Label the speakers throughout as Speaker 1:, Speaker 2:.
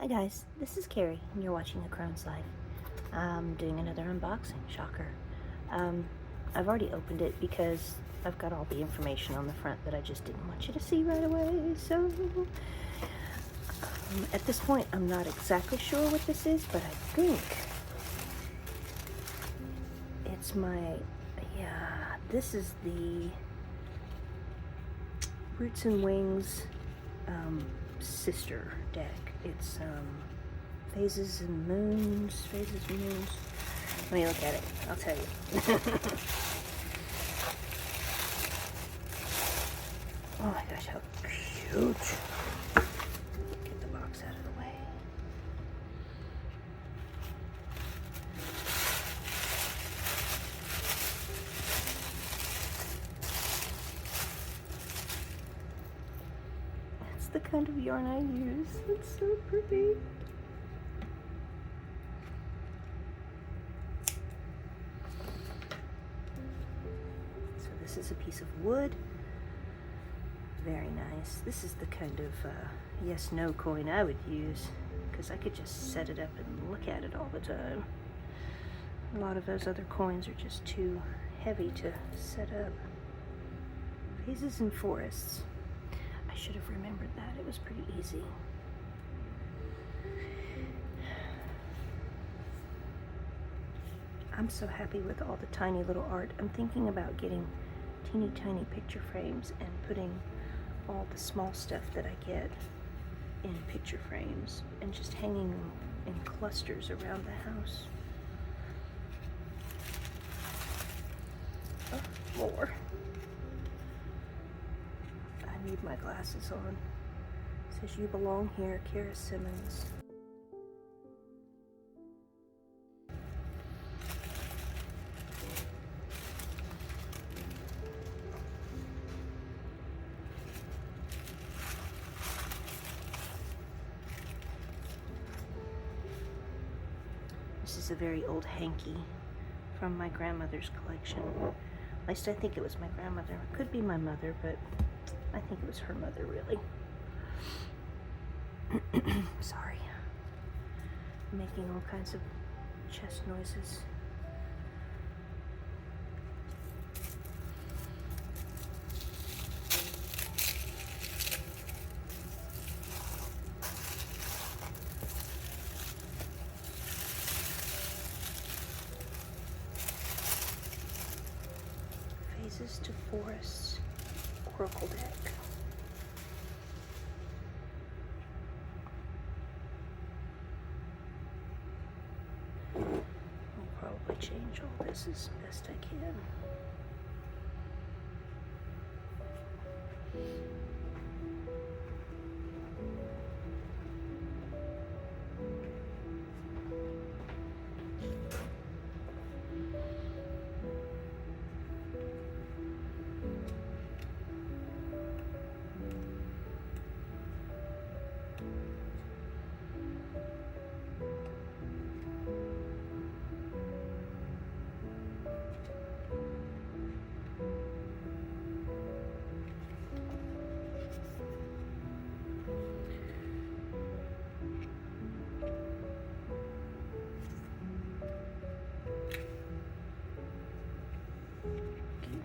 Speaker 1: Hi guys, this is Carrie and you're watching A Crone's Life. I'm doing another unboxing, shocker. I've already opened it because I've got all the information on the front that I just didn't want you to see right away. So at this point I'm not exactly sure what this is, but I think it's this is the Roots and Wings sister deck. It's phases and moons. Let me look at it, I'll tell you. Oh my gosh, how cute. Get the box out of the way. That's the kind of yarn I use. It's so pretty. So this is a piece of wood. Very nice. This is the kind of yes/no coin I would use, because I could just set it up and look at it all the time. A lot of those other coins are just too heavy to set up. Phases and forests. I should have remembered that. It was pretty easy. I'm so happy with all the tiny little art. I'm thinking about getting teeny tiny picture frames and putting all the small stuff that I get in picture frames and just hanging them in clusters around the house. Oh, more. I need my glasses on. It says, "You belong here, Kara Simmons." This is a very old hanky from my grandmother's collection. At least I think it was my grandmother. It could be my mother, but I think it was her mother, really. Sorry. I'm making all kinds of chest noises. Phases to Forests Oracle deck. I'll probably change all this as best I can.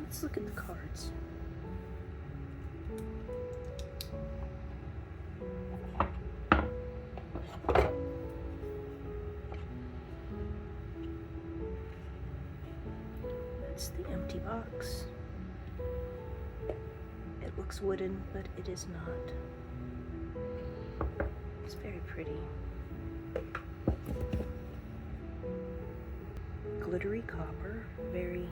Speaker 1: Let's look at the cards. That's the empty box. It looks wooden, but it is not. It's very pretty. Glittery copper, very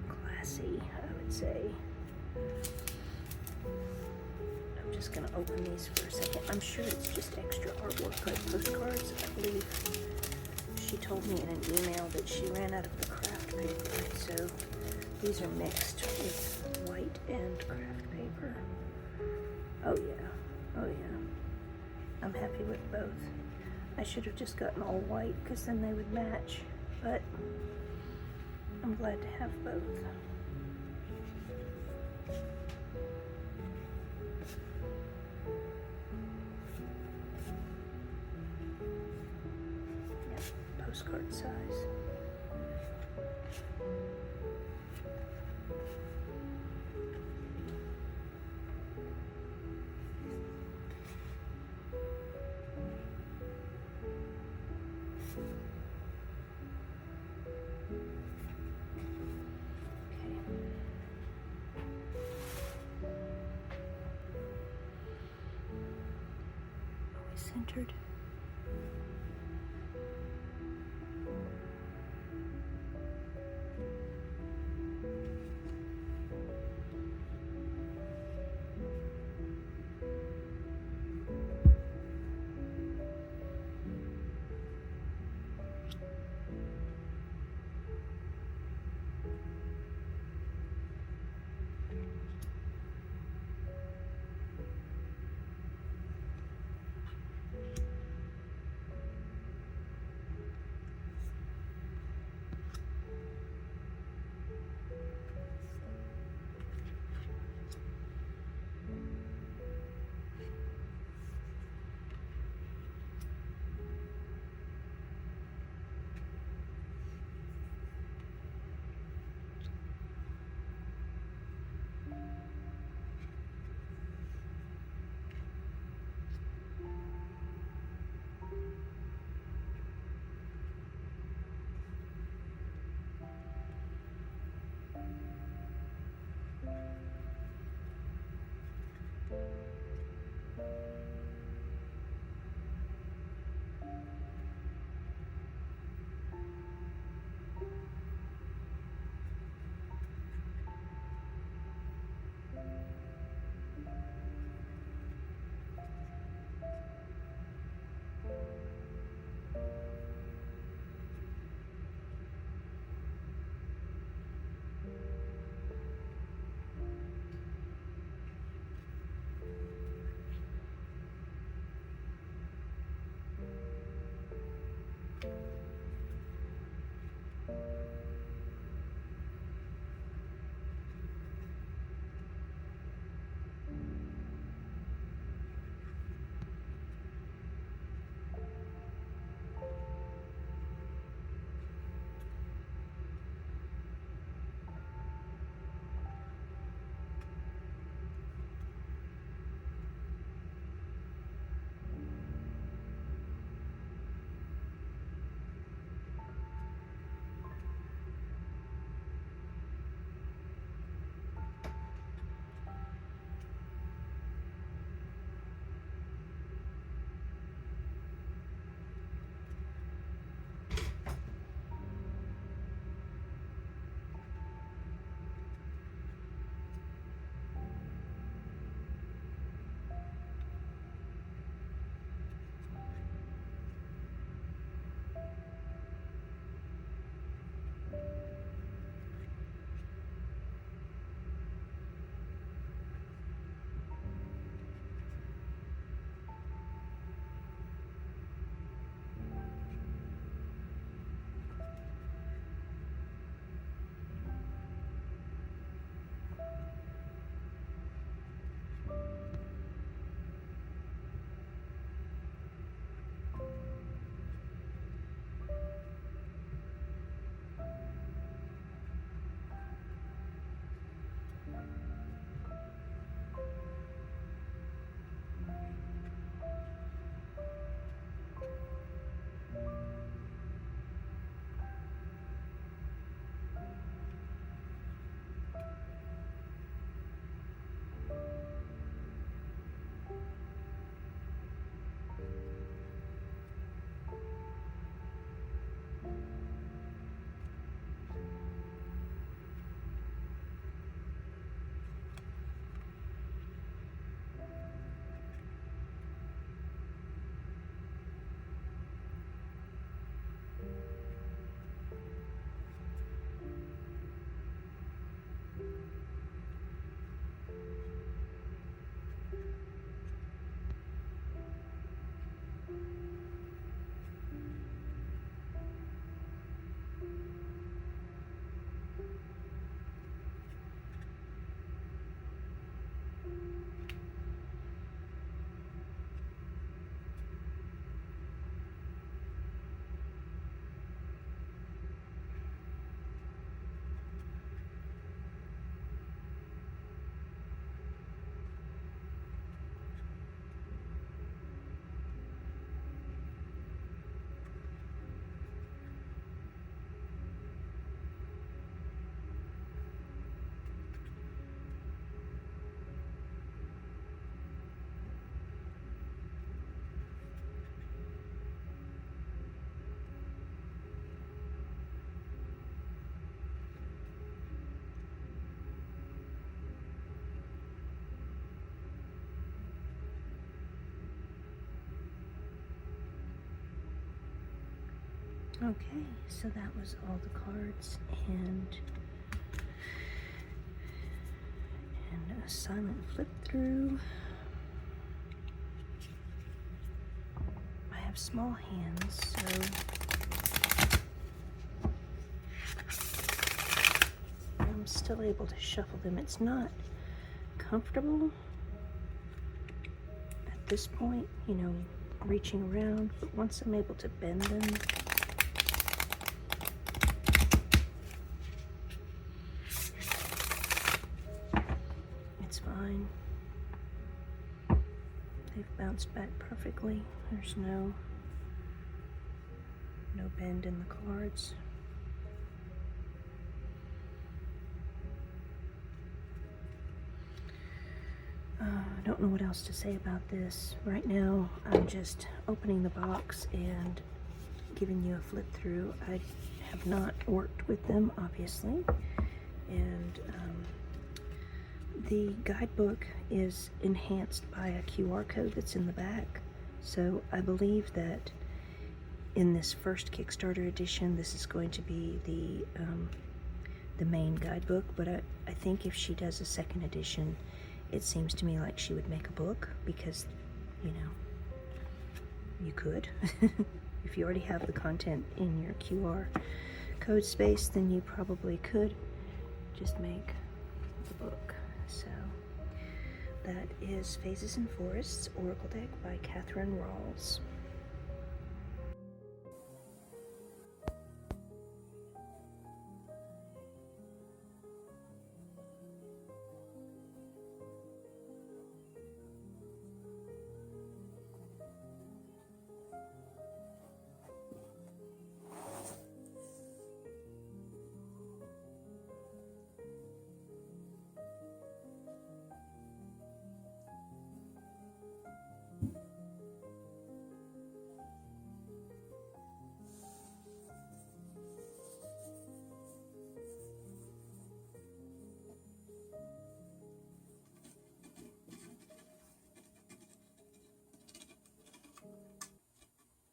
Speaker 1: classy, I would say. I'm just gonna open these for a second. I'm sure it's just extra artwork, like postcards. I believe she told me in an email that she ran out of the craft paper, so these are mixed with white and craft paper. Oh yeah, oh yeah. I'm happy with both. I should have just gotten all white, because then they would match, but I'm glad to have both. postcard size. Centered. Okay, so that was all the cards and a silent flip through. I have small hands, so I'm still able to shuffle them. It's not comfortable at this point, you know, reaching around, but once I'm able to bend them, it's fine. They've bounced back perfectly. There's no bend in the cards. I don't know what else to say about this. Right now, I'm just opening the box and giving you a flip through. I have not worked with them, obviously, and the guidebook is enhanced by a QR code that's in the back. So I believe that in this first Kickstarter edition, this is going to be the main guidebook, but I think if she does a second edition, it seems to me like she would make a book, because, you know, you could. If you already have the content in your QR code space, then you probably could just make the book. So that is Phases and Forests Oracle Deck by Catherine Rawls.